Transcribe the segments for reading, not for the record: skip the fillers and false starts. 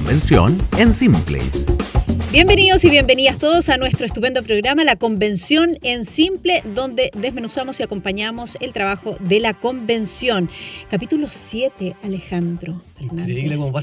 Convención en Simple. Bienvenidos y bienvenidas todos a nuestro estupendo programa La Convención en Simple, donde desmenuzamos y acompañamos el trabajo de la convención. Capítulo 7, Alejandro Fernández.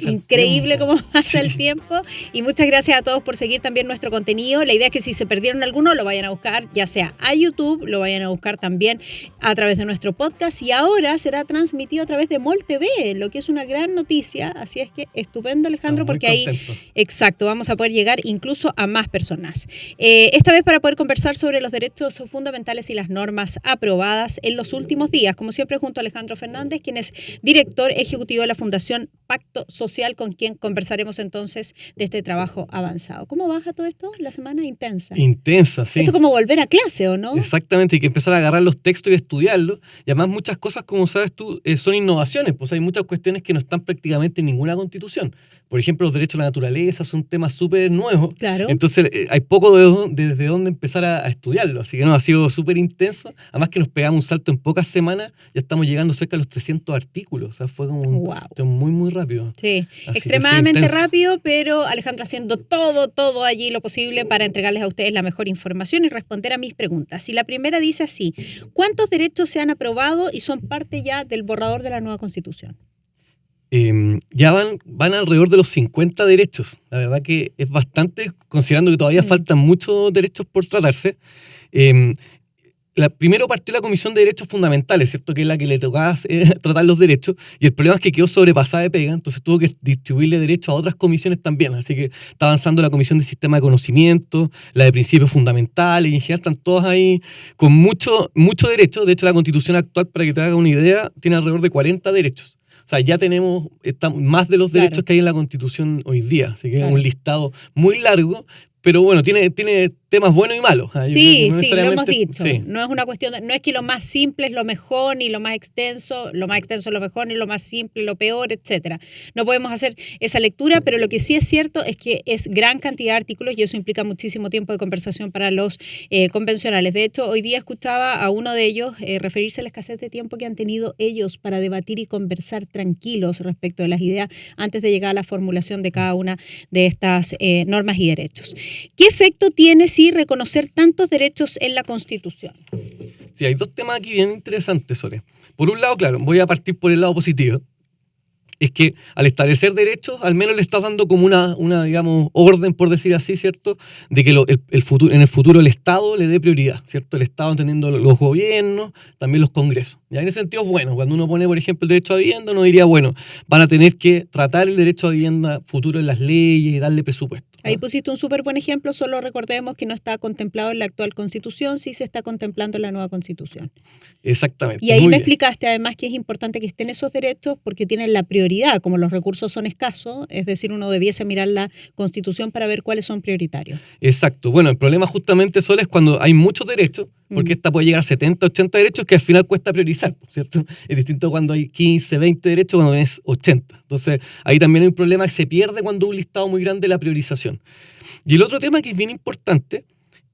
Increíble cómo pasa el tiempo. Y muchas gracias a todos por seguir también nuestro contenido. La idea es que si se perdieron alguno, lo vayan a buscar, ya sea a YouTube, lo vayan a buscar también a través de nuestro podcast. Y ahora será transmitido a través de MOL TV, lo que es una gran noticia. Así es que estupendo, Alejandro, porque ahí, exacto, vamos a poder llegar incluso a más personas. Esta vez para poder conversar sobre los derechos fundamentales y las normas aprobadas en los últimos días, como siempre junto a Alejandro Fernández, quien es director ejecutivo de la Fundación Pacto Social, con quien conversaremos entonces de este trabajo avanzado. ¿Cómo baja todo esto? La semana intensa. Intensa, sí. Esto es como volver a clase, ¿o no? Exactamente, hay que empezar a agarrar los textos y estudiarlos. Y además muchas cosas, como sabes tú, son innovaciones. Pues hay muchas cuestiones que no están prácticamente en ninguna constitución. Por ejemplo, los derechos a la naturaleza son temas súper nuevos. Claro. Entonces hay poco desde dónde empezar a estudiarlo. Así que no, ha sido súper intenso. Además que nos pegamos un salto en pocas semanas. Ya estamos llegando cerca de los 300 artículos. O sea, fue como muy, muy rápido. Sí, así extremadamente rápido, pero Alejandro haciendo todo allí lo posible para entregarles a ustedes la mejor información y responder a mis preguntas. Y la primera dice así: ¿cuántos derechos se han aprobado y son parte ya del borrador de la nueva Constitución? Ya van alrededor de los 50 derechos. La verdad que es bastante, considerando que todavía faltan muchos derechos por tratarse. Primero partió la Comisión de Derechos Fundamentales, ¿cierto? Que es la que le tocaba tratar los derechos, y el problema es que quedó sobrepasada de pega, entonces tuvo que distribuirle derechos a otras comisiones también. Así que está avanzando la Comisión de Sistema de Conocimiento, la de Principios Fundamentales, y en general están todas ahí con mucho derecho. De hecho, la Constitución actual, para que te hagas una idea, tiene alrededor de 40 derechos. O sea, ya tenemos más de los derechos que hay en la Constitución hoy día. Así que es un listado muy largo, pero bueno, tiene temas buenos y malos. Sí, lo hemos dicho. Sí. No es una cuestión, no es que lo más simple es lo mejor, ni lo más extenso es lo mejor, ni lo más simple lo peor, etcétera. No podemos hacer esa lectura, pero lo que sí es cierto es que es gran cantidad de artículos y eso implica muchísimo tiempo de conversación para los convencionales. De hecho, hoy día escuchaba a uno de ellos referirse a la escasez de tiempo que han tenido ellos para debatir y conversar tranquilos respecto de las ideas antes de llegar a la formulación de cada una de estas normas y derechos. ¿Qué efecto tiene si reconocer tantos derechos en la Constitución? Sí, hay dos temas aquí bien interesantes, Sole. Por un lado, claro, voy a partir por el lado positivo. Es que al establecer derechos, al menos le estás dando como una digamos, orden, por decir así, ¿cierto? De que en el futuro el Estado le dé prioridad, ¿cierto? El Estado entendiendo los gobiernos, también los congresos. Y en ese sentido es bueno. Cuando uno pone, por ejemplo, el derecho a vivienda, uno diría, bueno, van a tener que tratar el derecho a vivienda futuro en las leyes y darle presupuesto. Ahí pusiste un súper buen ejemplo, solo recordemos que no está contemplado en la actual Constitución, sí se está contemplando en la nueva Constitución. Exactamente. Y ahí me explicaste además que es importante que estén esos derechos porque tienen la prioridad, como los recursos son escasos, es decir, uno debiese mirar la Constitución para ver cuáles son prioritarios. Exacto. Bueno, el problema justamente, Sol, es cuando hay muchos derechos, porque esta puede llegar a 70, 80 derechos que al final cuesta priorizar, ¿cierto? Es distinto cuando hay 15, 20 derechos, cuando tienes 80. Entonces, ahí también hay un problema que se pierde cuando hay un listado muy grande de la priorización. Y el otro tema que es bien importante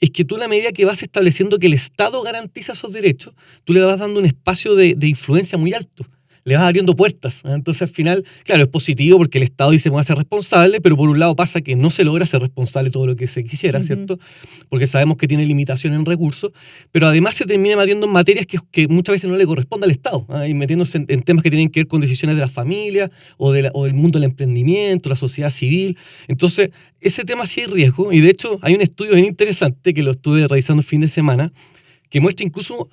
es que tú, a la medida que vas estableciendo que el Estado garantiza esos derechos, tú le vas dando un espacio de influencia muy alto. Le vas abriendo puertas. Entonces, al final, claro, es positivo porque el Estado dice que va a ser responsable, pero por un lado pasa que no se logra ser responsable todo lo que se quisiera, ¿cierto? Porque sabemos que tiene limitación en recursos, pero además se termina metiendo en materias que muchas veces no le corresponde al Estado, y metiéndose en temas que tienen que ver con decisiones de la familia o del mundo del emprendimiento, la sociedad civil. Entonces, ese tema sí hay riesgo, y de hecho hay un estudio bien interesante que lo estuve revisando el fin de semana, que muestra incluso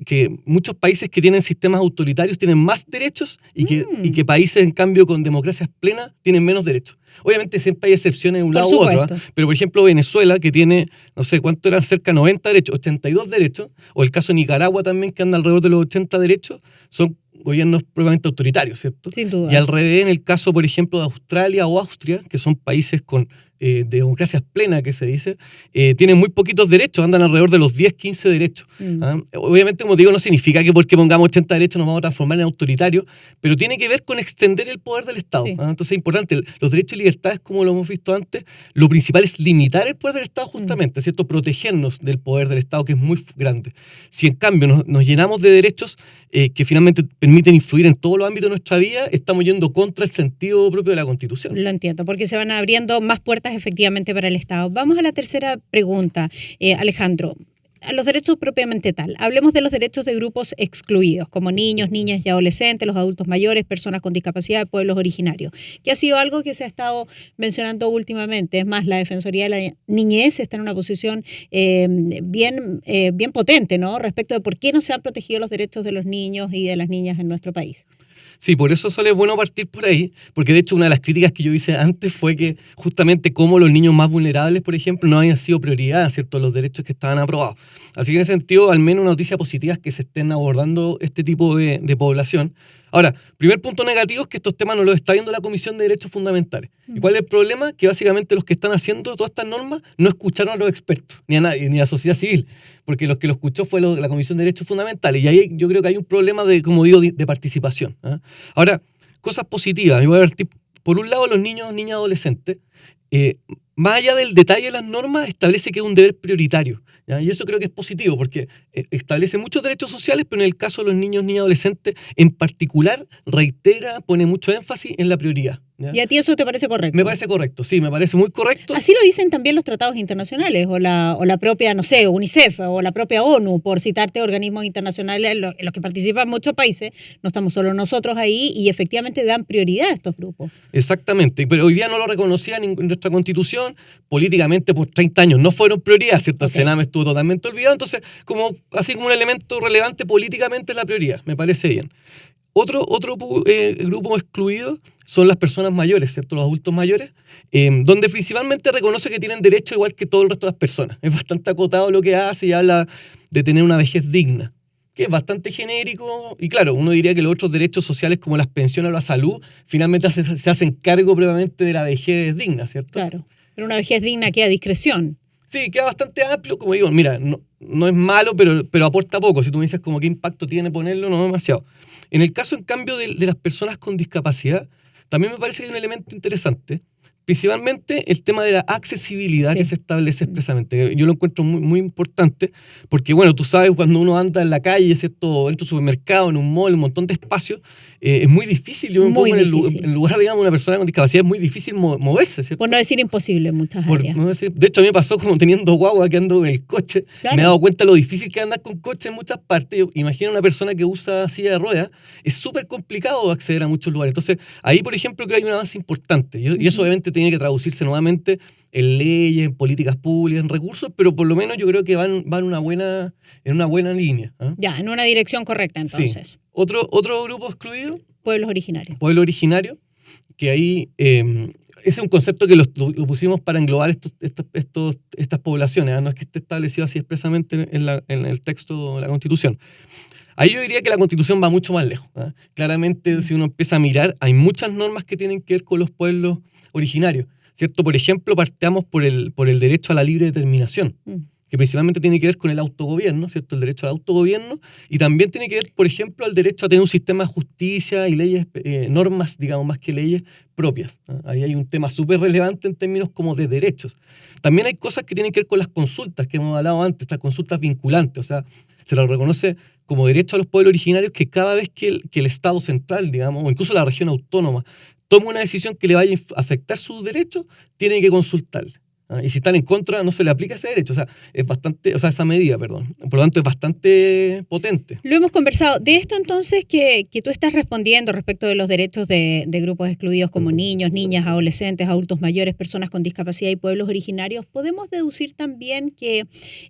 que muchos países que tienen sistemas autoritarios tienen más derechos y que países, en cambio, con democracias plenas tienen menos derechos. Obviamente siempre hay excepciones de un lado u otro, pero por ejemplo Venezuela, que tiene, no sé cuánto eran, cerca de 90 derechos, 82 derechos, o el caso de Nicaragua también, que anda alrededor de los 80 derechos, son gobiernos propiamente autoritarios, ¿cierto? Sin duda. Y al revés, en el caso, por ejemplo, de Australia o Austria, que son países con democracias plenas, que se dice, tienen muy poquitos derechos, andan alrededor de los 10, 15 derechos. Obviamente, como digo, no significa que porque pongamos 80 derechos nos vamos a transformar en autoritarios, pero tiene que ver con extender el poder del Estado. Sí. Entonces es importante, los derechos y libertades, como lo hemos visto antes, lo principal es limitar el poder del Estado justamente, ¿cierto? Protegernos del poder del Estado, que es muy grande. Si en cambio nos llenamos de derechos, que finalmente permiten influir en todos los ámbitos de nuestra vida, estamos yendo contra el sentido propio de la Constitución. Lo entiendo, porque se van abriendo más puertas efectivamente para el Estado. Vamos a la tercera pregunta, Alejandro. A los derechos propiamente tal. Hablemos de los derechos de grupos excluidos, como niños, niñas y adolescentes, los adultos mayores, personas con discapacidad, pueblos originarios, que ha sido algo que se ha estado mencionando últimamente. Es más, la Defensoría de la Niñez está en una posición bien potente, ¿no? Respecto de por qué no se han protegido los derechos de los niños y de las niñas en nuestro país. Sí, por eso es bueno partir por ahí, porque de hecho una de las críticas que yo hice antes fue que justamente como los niños más vulnerables, por ejemplo, no habían sido prioridad, ¿cierto?, los derechos que estaban aprobados. Así que en ese sentido, al menos una noticia positiva es que se estén abordando este tipo de población. Ahora, primer punto negativo es que estos temas no los está viendo la Comisión de Derechos Fundamentales. ¿Y cuál es el problema? Que básicamente los que están haciendo todas estas normas no escucharon a los expertos, ni a nadie, ni a la sociedad civil, porque los que lo escuchó fue la Comisión de Derechos Fundamentales. Y ahí yo creo que hay un problema de, como digo, de participación. Ahora, cosas positivas. Yo voy a ver, por un lado, los niños, niñas, adolescentes, más allá del detalle de las normas, establece que es un deber prioritario, ¿ya? Y eso creo que es positivo, porque establece muchos derechos sociales, pero en el caso de los niños, niñas y adolescentes, en particular, reitera, pone mucho énfasis en la prioridad, ¿ya? ¿Y a ti eso te parece correcto? Me parece correcto, sí, me parece muy correcto. Así lo dicen también los tratados internacionales, o la propia, no sé, UNICEF, o la propia ONU, por citarte organismos internacionales en los que participan muchos países. No estamos solo nosotros ahí, y efectivamente dan prioridad a estos grupos. Exactamente, pero hoy día no lo reconocía en nuestra Constitución. Políticamente por 30 años no fueron prioridad, ¿cierto? Okay. El Sename estuvo totalmente olvidado, entonces así como un elemento relevante políticamente es la prioridad, me parece bien. Otro grupo excluido son las personas mayores, ¿cierto? Los adultos mayores, donde principalmente reconoce que tienen derecho igual que todo el resto de las personas. Es bastante acotado lo que hace y habla de tener una vejez digna, que es bastante genérico, y claro, uno diría que los otros derechos sociales como las pensiones o la salud finalmente se hacen cargo previamente de la vejez digna, ¿cierto? Claro, pero una vejez digna queda a discreción. Sí, queda bastante amplio, como digo, mira, no es malo, pero aporta poco. Si tú me dices como qué impacto tiene ponerlo, no demasiado. En el caso, en cambio, de las personas con discapacidad, también me parece que hay un elemento interesante, principalmente el tema de la accesibilidad, sí, que se establece expresamente. Yo lo encuentro muy, muy importante, porque bueno, tú sabes, cuando uno anda en la calle, ¿cierto?, dentro de un supermercado, en un mall, un montón de espacios, es muy difícil. Yo me pongo en el lugar, digamos, de una persona con discapacidad, es muy difícil moverse, ¿cierto? Por no decir imposible en muchas áreas. De hecho, a mí me pasó como teniendo guagua, que ando en el coche, claro. Me he dado cuenta de lo difícil que es andar con coche en muchas partes. Imagina una persona que usa silla de ruedas, es súper complicado acceder a muchos lugares. Entonces, ahí, por ejemplo, creo que hay un avance importante, y eso obviamente tiene que traducirse nuevamente en leyes, en políticas públicas, en recursos, pero por lo menos yo creo que van en una buena línea. Ya, en una dirección correcta, entonces. Sí. Otro grupo excluido. Pueblos originarios. Pueblos originarios, que ahí ese es un concepto que lo pusimos para englobar estas poblaciones, no es que esté establecido así expresamente en el texto de la Constitución. Ahí yo diría que la Constitución va mucho más lejos. Claramente, si uno empieza a mirar, hay muchas normas que tienen que ver con los pueblos originarios, ¿cierto? Por ejemplo, partamos por el derecho a la libre determinación, que principalmente tiene que ver con el autogobierno, ¿cierto? El derecho al autogobierno, y también tiene que ver, por ejemplo, al derecho a tener un sistema de justicia y leyes, normas, digamos, más que leyes propias. Ahí hay un tema súper relevante en términos como de derechos. También hay cosas que tienen que ver con las consultas que hemos hablado antes, estas consultas vinculantes, o sea, se las reconoce como derecho a los pueblos originarios que cada vez que el Estado central, digamos, o incluso la región autónoma, toma una decisión que le vaya a afectar sus derechos, tiene que consultarle. Y si están en contra, no se le aplica ese derecho. Esa medida, perdón. Por lo tanto, es bastante potente. Lo hemos conversado. De esto, entonces, que tú estás respondiendo respecto de los derechos de grupos excluidos como niños, niñas, adolescentes, adultos mayores, personas con discapacidad y pueblos originarios, ¿podemos deducir también que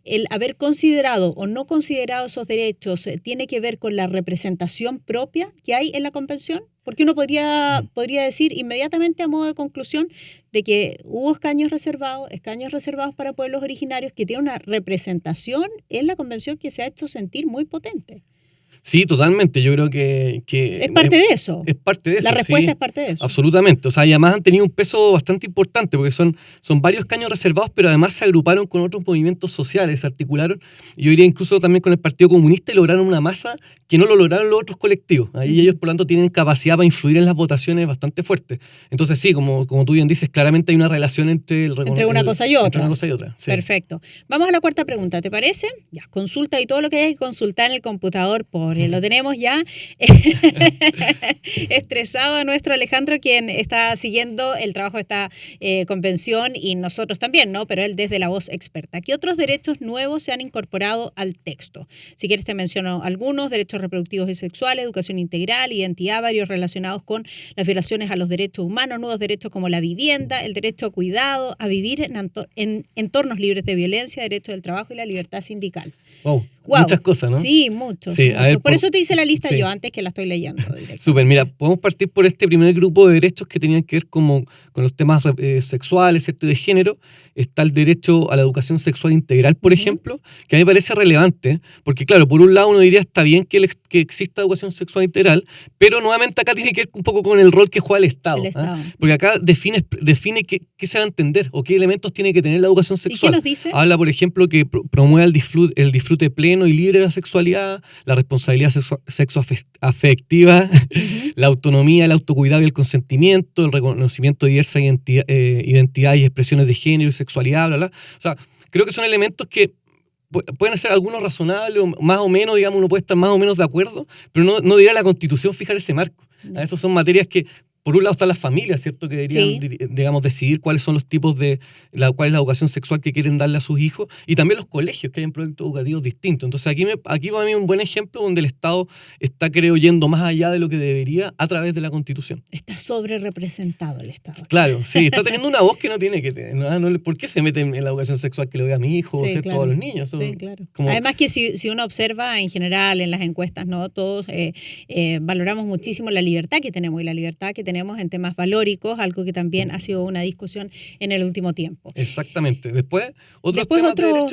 el haber considerado o no considerado esos derechos tiene que ver con la representación propia que hay en la Convención? Porque uno podría decir inmediatamente a modo de conclusión de que hubo escaños reservados para pueblos originarios que tienen una representación en la Convención que se ha hecho sentir muy potente. Sí, totalmente. Yo creo que es parte de eso. Es parte de eso. La respuesta sí, es parte de eso. Absolutamente. O sea, y además han tenido un peso bastante importante porque son varios escaños reservados, pero además se agruparon con otros movimientos sociales, se articularon. Yo diría incluso también con el Partido Comunista y lograron una masa que no lo lograron los otros colectivos. Ahí ellos, por lo tanto, tienen capacidad para influir en las votaciones bastante fuerte. Entonces, sí, como tú bien dices, claramente hay una relación entre una cosa y otra. Entre una cosa y otra. Sí. Perfecto. Vamos a la cuarta pregunta, ¿te parece? Ya, consulta y todo lo que hay que consultar en el computador, lo tenemos ya estresado a nuestro Alejandro, quien está siguiendo el trabajo de esta convención, y nosotros también, ¿no? Pero él desde la voz experta. ¿Qué otros derechos nuevos se han incorporado al texto? Si quieres te menciono algunos: derechos reproductivos y sexuales, educación integral, identidad, varios relacionados con las violaciones a los derechos humanos, nuevos derechos como la vivienda, el derecho a cuidado, a vivir en entornos libres de violencia, derecho del trabajo y la libertad sindical. Wow. Muchas cosas, ¿no? Sí, muchos. Sí, muchos. a ver, por eso te hice la lista sí. yo antes, que la estoy leyendo. Súper, mira, podemos partir por este primer grupo de derechos que tenían que ver con los temas sexuales, ¿cierto? Y de género. Está el derecho a la educación sexual integral, por ejemplo, que a mí me parece relevante, porque claro, por un lado uno diría está bien que exista educación sexual integral, pero nuevamente acá tiene que ver un poco con el rol que juega el Estado. Porque acá define qué se va a entender o qué elementos tiene que tener la educación sexual. ¿Y qué nos dice? Habla, por ejemplo, que promueve el disfrute pleno y libre de la sexualidad, la responsabilidad sexoafectiva, la autonomía, el autocuidado y el consentimiento, el reconocimiento de diversas identidades y expresiones de género y sexualidad, bla, bla. O sea, creo que son elementos que pueden ser algunos razonables, o más o menos, digamos, uno puede estar más o menos de acuerdo, pero no diría la Constitución fijar ese marco. No. Esas son materias que, por un lado, están las familias, ¿cierto? Que deberían, digamos, decidir cuáles son los tipos cuál es la educación sexual que quieren darle a sus hijos, y también los colegios, que hay proyectos educativos distintos. Entonces, aquí va a mí un buen ejemplo donde el Estado está, creo, yendo más allá de lo que debería a través de la Constitución. Está sobre representado el Estado. Claro, sí, está teniendo una voz que no tiene que tener. ¿Por qué se mete en la educación sexual que le doy a mi hijo, ¿cierto? Claro. O a los niños? Sí, claro. Además que si uno observa en general en las encuestas, ¿no? Todos valoramos muchísimo la libertad que tenemos, y la libertad que tenemos en temas valóricos, algo que también ha sido una discusión en el último tiempo. Otros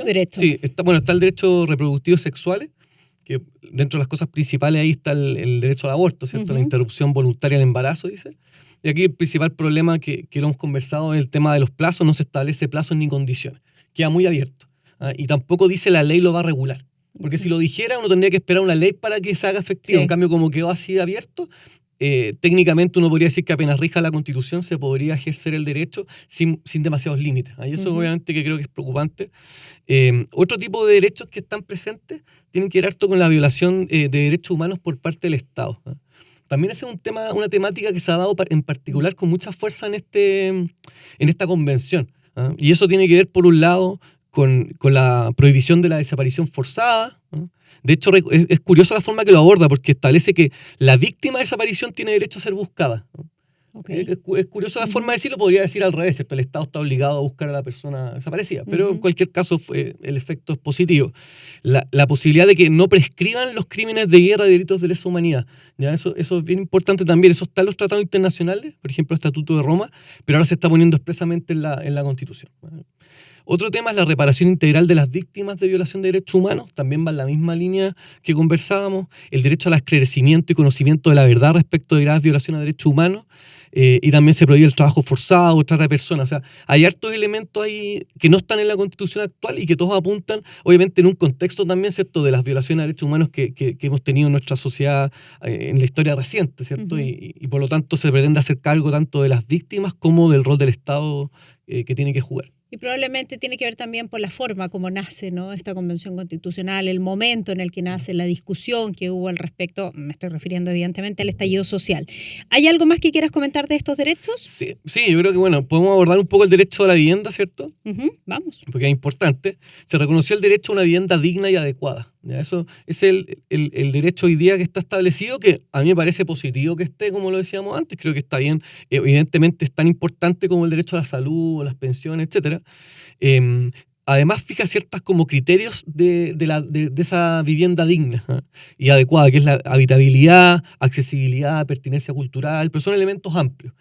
derechos. Sí, está el derecho reproductivo sexuales, que dentro de las cosas principales ahí está el derecho al aborto, ¿cierto? La interrupción voluntaria del embarazo, dice. Y aquí el principal problema que lo hemos conversado es el tema de los plazos. No se establece plazos ni condiciones. Queda muy abierto. Y tampoco dice la ley lo va a regular. Porque si lo dijera, uno tendría que esperar una ley para que se haga efectivo. En cambio, como quedó así de abierto, técnicamente uno podría decir que apenas rija la Constitución se podría ejercer el derecho sin demasiados límites. Y eso obviamente que creo que es preocupante. Otro tipo de derechos que están presentes tienen que ver harto con la violación de derechos humanos por parte del Estado. También ese es una temática que se ha dado en particular con mucha fuerza en esta convención. Y eso tiene que ver, por un lado, con la prohibición de la desaparición forzada. De hecho, es curiosa la forma que lo aborda, porque establece que la víctima de desaparición tiene derecho a ser buscada. Okay. Es curiosa la forma de decirlo, podría decir al revés, ¿cierto? El Estado está obligado a buscar a la persona desaparecida, pero en cualquier caso el efecto es positivo. La posibilidad de que no prescriban los crímenes de guerra y delitos de lesa humanidad, ¿ya? Eso es bien importante también. Eso está en los tratados internacionales, por ejemplo, el Estatuto de Roma, pero ahora se está poniendo expresamente en la Constitución. Otro tema es la reparación integral de las víctimas de violación de derechos humanos, también va en la misma línea que conversábamos, el derecho al esclarecimiento y conocimiento de la verdad respecto de graves violaciones de derechos humanos, y también se prohíbe el trabajo forzado o trata de personas. O sea, hay hartos elementos ahí que no están en la Constitución actual y que todos apuntan, obviamente en un contexto también, ¿cierto?, de las violaciones de derechos humanos que hemos tenido en nuestra sociedad en la historia reciente, ¿cierto? Y por lo tanto se pretende hacer cargo tanto de las víctimas como del rol del Estado que tiene que jugar. Y probablemente tiene que ver también por la forma como nace, ¿no?, esta convención constitucional, el momento en el que nace, la discusión que hubo al respecto. Me estoy refiriendo evidentemente al estallido social. ¿Hay algo más que quieras comentar de estos derechos? Sí, yo creo que podemos abordar un poco el derecho a la vivienda, ¿cierto? Vamos. Porque es importante. Se reconoció el derecho a una vivienda digna y adecuada. ¿Ya? Eso es el derecho hoy día que está establecido, que a mí me parece positivo que esté, como lo decíamos antes. Creo que está bien. Evidentemente es tan importante como el derecho a la salud, a las pensiones, etcétera. Además fija ciertas como criterios de esa vivienda digna y adecuada, que es la habitabilidad, accesibilidad, pertinencia cultural, pero son elementos amplios.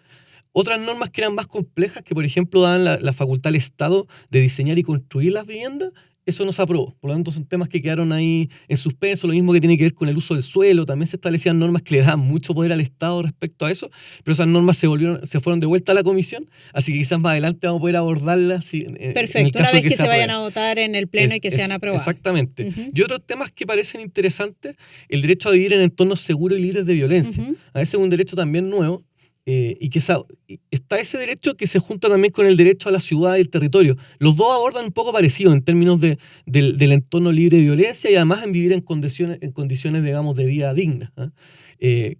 Otras normas que eran más complejas, que por ejemplo dan la facultad al Estado de diseñar y construir las viviendas, eso no se aprobó. Por lo tanto, son temas que quedaron ahí en suspenso. Lo mismo que tiene que ver con el uso del suelo. También se establecían normas que le dan mucho poder al Estado respecto a eso, pero esas normas se fueron de vuelta a la comisión, así que quizás más adelante vamos a poder abordarlas. Perfecto, una vez que se vayan a votar en el Pleno y que sean aprobadas. Exactamente. Y otros temas que parecen interesantes, el derecho a vivir en entornos seguros y libres de violencia. A veces es un derecho también nuevo, y que está ese derecho que se junta también con el derecho a la ciudad y el territorio. Los dos abordan un poco parecido en términos del entorno libre de violencia y además en vivir en condiciones digamos, de vida digna.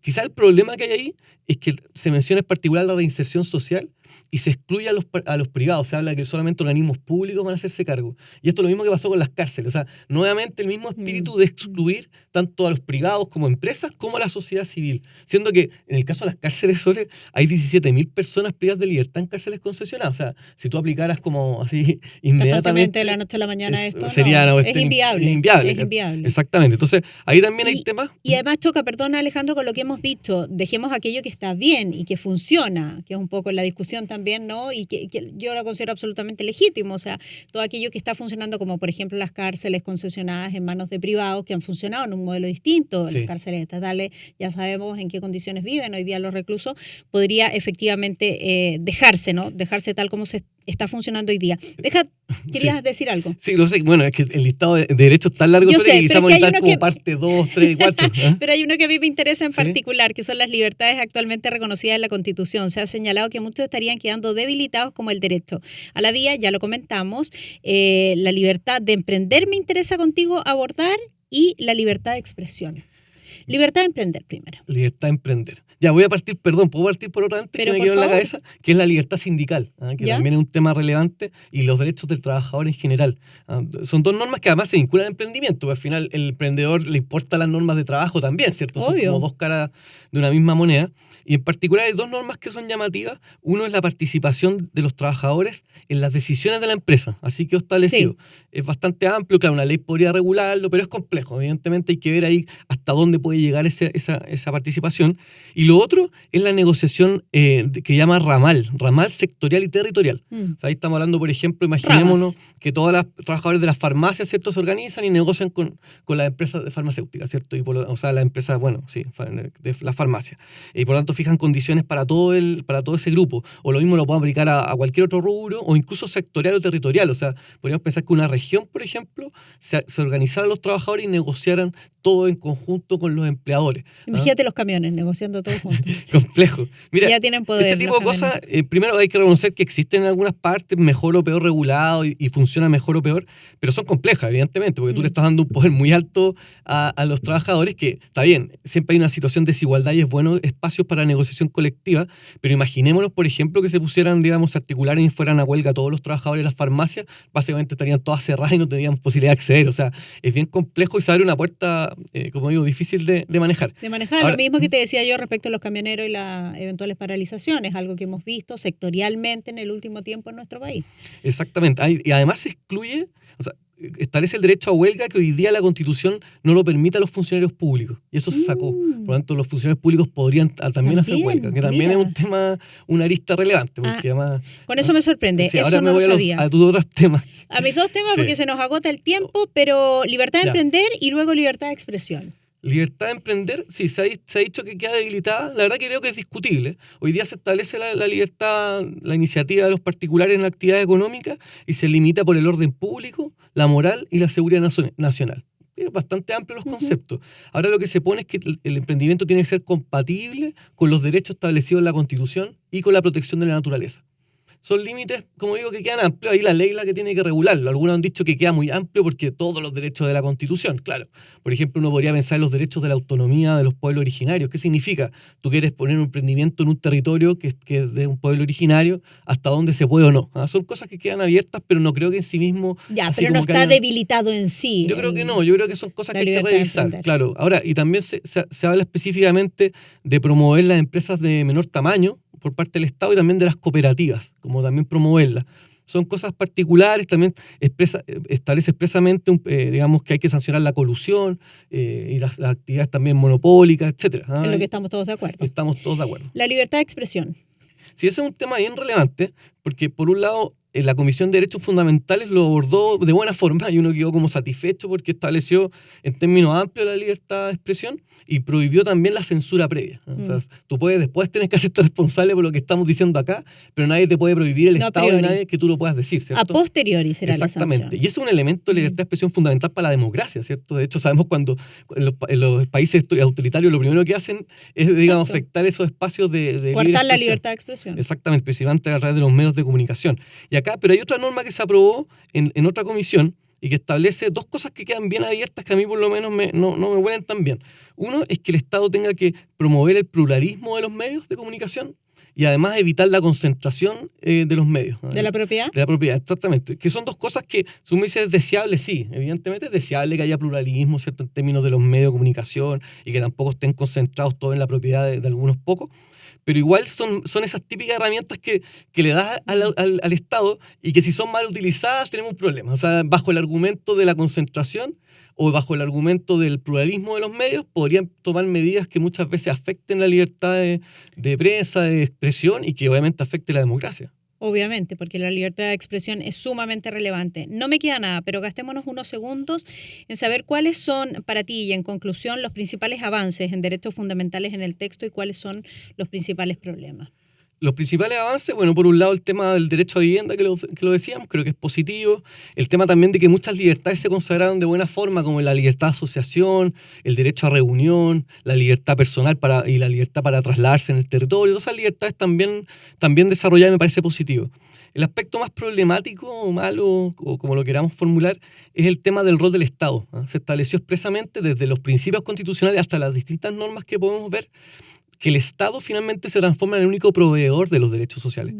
Quizá el problema que hay ahí es que se menciona en particular la reinserción social y se excluye a los privados. Se habla de que solamente organismos públicos van a hacerse cargo. Y esto es lo mismo que pasó con las cárceles. O sea, nuevamente el mismo espíritu de excluir tanto a los privados como empresas como a la sociedad civil. Siendo que en el caso de las cárceles, hay 17.000 personas privadas de libertad en cárceles concesionadas. O sea, si tú aplicaras como así inmediatamente... de la noche a la mañana esto sería es inviable. Es inviable. Exactamente. Entonces, ahí también hay temas... Y además choca, perdona Alejandro, con lo que hemos dicho. Dejemos aquello que está bien y que funciona, que es un poco la discusión también, ¿no? Y que yo lo considero absolutamente legítimo. O sea, todo aquello que está funcionando, como por ejemplo las cárceles concesionadas en manos de privados que han funcionado en un modelo distinto. Sí. Las cárceles estatales ya sabemos en qué condiciones viven hoy día los reclusos. Podría efectivamente dejarse, ¿no? Dejarse tal como se está funcionando hoy día. ¿Querías decir algo? Sí, lo sé. Bueno, es que el listado de derechos es tan largo que quizás vamos a estar como parte 2, 3 y 4. Pero hay uno que a mí me interesa en particular, que son las libertades actualmente reconocidas en la Constitución. Se ha señalado que muchos estarían quedando debilitados, como el derecho a la vida, ya lo comentamos, la libertad de emprender me interesa contigo abordar, y la libertad de expresión. Libertad de emprender primero. Libertad de emprender. Ya, puedo partir por otra antes que me quedó en la cabeza, que es la libertad sindical, que también es un tema relevante, y los derechos del trabajador en general. Son dos normas que además se vinculan al emprendimiento, porque al final el emprendedor le importan las normas de trabajo también, ¿cierto? Obvio. Son como dos caras de una misma moneda. Y en particular hay dos normas que son llamativas. Uno es la participación de los trabajadores en las decisiones de la empresa. Así que establecido. Sí. Es bastante amplio, claro, una ley podría regularlo, pero es complejo. Evidentemente hay que ver ahí hasta dónde puede llegar esa participación. Y lo otro es la negociación que llama ramal sectorial y territorial. O sea, ahí estamos hablando, por ejemplo, imaginémonos que todos los trabajadores de las farmacias, ¿cierto?, se organizan y negocian con las empresas de farmacéuticas, ¿cierto? O sea, las empresas, de las farmacias. Y por lo tanto fijan condiciones para todo ese grupo. O lo mismo lo pueden aplicar a cualquier otro rubro, o incluso sectorial o territorial. O sea, podríamos pensar que una región, por ejemplo, se organizaran los trabajadores y negociaran todo en conjunto con los empleadores. Imagínate los camiones negociando todo juntos. Complejo. Mira, ya tienen poder. Este tipo de cosas, primero hay que reconocer que existen en algunas partes mejor o peor regulado y funciona mejor o peor, pero son complejas, evidentemente, porque tú le estás dando un poder muy alto a los trabajadores, que está bien, siempre hay una situación de desigualdad y es bueno espacios para negociación colectiva, pero imaginémonos, por ejemplo, que se pusieran, digamos, a articular y fueran a huelga todos los trabajadores de las farmacias, básicamente estarían todas cerradas y no tendríamos posibilidad de acceder. O sea, es bien complejo y se abre una puerta, como digo, difícil de manejar. Ahora, lo mismo que te decía yo respecto a los camioneros y las eventuales paralizaciones, algo que hemos visto sectorialmente en el último tiempo en nuestro país. Exactamente. Y además se excluye, o sea, establece el derecho a huelga que hoy día la Constitución no lo permite a los funcionarios públicos. Y eso se sacó. Por lo tanto, los funcionarios públicos podrían también hacer huelga, que también es un tema, una arista relevante. Porque además, con eso me sorprende. Sí, eso ahora no me voy a tus otros temas. A mis dos temas, porque se nos agota el tiempo, pero libertad de emprender y luego libertad de expresión. Libertad de emprender, sí, se ha dicho que queda debilitada. La verdad que creo que es discutible. Hoy día se establece la libertad, la iniciativa de los particulares en la actividad económica y se limita por el orden público, la moral y la seguridad nacional. Es bastante amplio los conceptos. Ahora lo que se pone es que el emprendimiento tiene que ser compatible con los derechos establecidos en la Constitución y con la protección de la naturaleza. Son límites, como digo, que quedan amplios. Ahí la ley la que tiene que regularlo. Algunos han dicho que queda muy amplio porque todos los derechos de la Constitución, claro. Por ejemplo, uno podría pensar en los derechos de la autonomía de los pueblos originarios. ¿Qué significa? Tú quieres poner un emprendimiento en un territorio que es de un pueblo originario, hasta dónde se puede o no. Son cosas que quedan abiertas, pero no creo que en sí mismo... Ya, pero no está debilitado en sí. Yo creo que no. Yo creo que son cosas que hay que revisar. Claro. Ahora, y también se habla específicamente de promover las empresas de menor tamaño por parte del Estado y también de las cooperativas, como también promoverlas. Son cosas particulares, también establece expresamente, digamos, que hay que sancionar la colusión y las actividades también monopólicas, etc. En lo que estamos todos de acuerdo. Estamos todos de acuerdo. La libertad de expresión. Sí, ese es un tema bien relevante, porque por un lado la Comisión de Derechos Fundamentales lo abordó de buena forma y uno quedó como satisfecho porque estableció en términos amplios la libertad de expresión y prohibió también la censura previa. O sea, tú después tienes que hacerte responsable por lo que estamos diciendo acá, pero nadie te puede prohibir, el Estado ni nadie, que tú lo puedas decir, ¿cierto? A posteriori será exactamente. la sanción. Y eso es un elemento de libertad de expresión fundamental para la democracia, ¿cierto? De hecho, sabemos cuando en los países autoritarios lo primero que hacen es, digamos, afectar esos espacios de cortar la libertad de expresión. Exactamente, principalmente a través de los medios de comunicación. Y acá, pero hay otra norma que se aprobó en otra comisión y que establece dos cosas que quedan bien abiertas que a mí por lo menos no me huelen tan bien. Uno es que el Estado tenga que promover el pluralismo de los medios de comunicación y además evitar la concentración de los medios. ¿De la propiedad? De la propiedad, exactamente. Que son dos cosas que, si uno dice es deseable, sí, evidentemente es deseable que haya pluralismo, ¿cierto?, en términos de los medios de comunicación y que tampoco estén concentrados todos en la propiedad de algunos pocos. Pero igual son esas típicas herramientas que le das al Estado y que si son mal utilizadas tenemos un problema. O sea, bajo el argumento de la concentración o bajo el argumento del pluralismo de los medios, podrían tomar medidas que muchas veces afecten la libertad de prensa, de expresión y que obviamente afecte la democracia. Obviamente, porque la libertad de expresión es sumamente relevante. No me queda nada, pero gastémonos unos segundos en saber cuáles son para ti y en conclusión los principales avances en derechos fundamentales en el texto y cuáles son los principales problemas. Los principales avances, bueno, por un lado el tema del derecho a vivienda, que lo decíamos, creo que es positivo. El tema también de que muchas libertades se consagraron de buena forma, como la libertad de asociación, el derecho a reunión, la libertad personal y la libertad para trasladarse en el territorio. Todas esas libertades también desarrolladas me parece positivo. El aspecto más problemático o malo, o como lo queramos formular, es el tema del rol del Estado. Se estableció expresamente desde los principios constitucionales hasta las distintas normas que podemos ver, que el Estado finalmente se transforma en el único proveedor de los derechos sociales.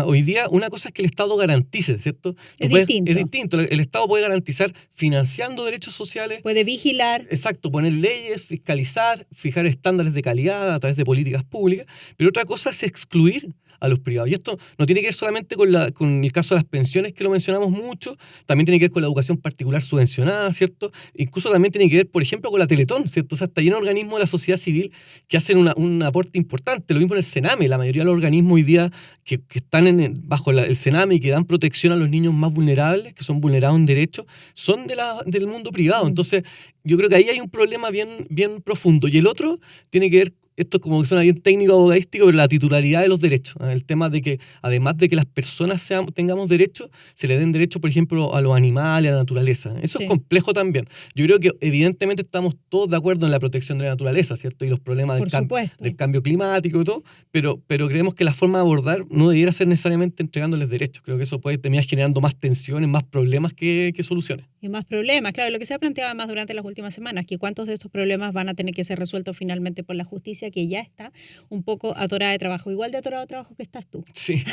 Hoy día una cosa es que el Estado garantice, ¿cierto? Es distinto. El Estado puede garantizar financiando derechos sociales. Puede vigilar. Exacto, poner leyes, fiscalizar, fijar estándares de calidad a través de políticas públicas. Pero otra cosa es excluir a los privados. Y esto no tiene que ver solamente con el caso de las pensiones, que lo mencionamos mucho, también tiene que ver con la educación particular subvencionada, ¿cierto? Incluso también tiene que ver, por ejemplo, con la Teletón, ¿cierto? O sea, está lleno de organismos de la sociedad civil que hacen un aporte importante. Lo mismo en el Sename. La mayoría de los organismos hoy día que están bajo el Sename y que dan protección a los niños más vulnerables, que son vulnerados en derechos, son del mundo privado. Entonces, yo creo que ahí hay un problema bien profundo. Y el otro tiene que ver, esto como que suena bien técnico, abogadístico, pero la titularidad de los derechos. El tema de que, además de que las personas tengamos derechos, se le den derechos, por ejemplo, a los animales, a la naturaleza. Eso es complejo también. Yo creo que evidentemente estamos todos de acuerdo en la protección de la naturaleza, ¿cierto? Y los problemas del cambio climático y todo, pero creemos que la forma de abordar no debiera ser necesariamente entregándoles derechos. Creo que eso puede terminar generando más tensiones, más problemas que soluciones. Y más problemas, claro, lo que se ha planteado más durante las últimas semanas, que cuántos de estos problemas van a tener que ser resueltos finalmente por la justicia, que ya está un poco atorada de trabajo, igual de atorado de trabajo que estás tú. Sí,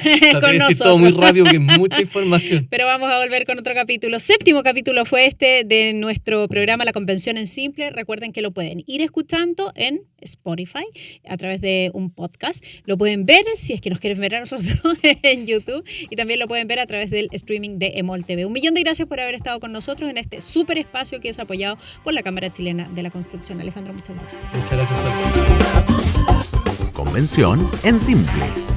con nosotros. Todo muy rápido, que es mucha información. Pero vamos a volver con otro capítulo. 7º capítulo fue este de nuestro programa La Convención en Simple. Recuerden que lo pueden ir escuchando en Spotify a través de un podcast. Lo pueden ver, si es que nos quieren ver a nosotros, en YouTube, y también lo pueden ver a través del streaming de EMOL TV. 1.000.000 de gracias por haber estado con nosotros en este súper espacio que es apoyado por la Cámara Chilena de la Construcción. Alejandro, muchas gracias. Muchas gracias. Convención en Simple.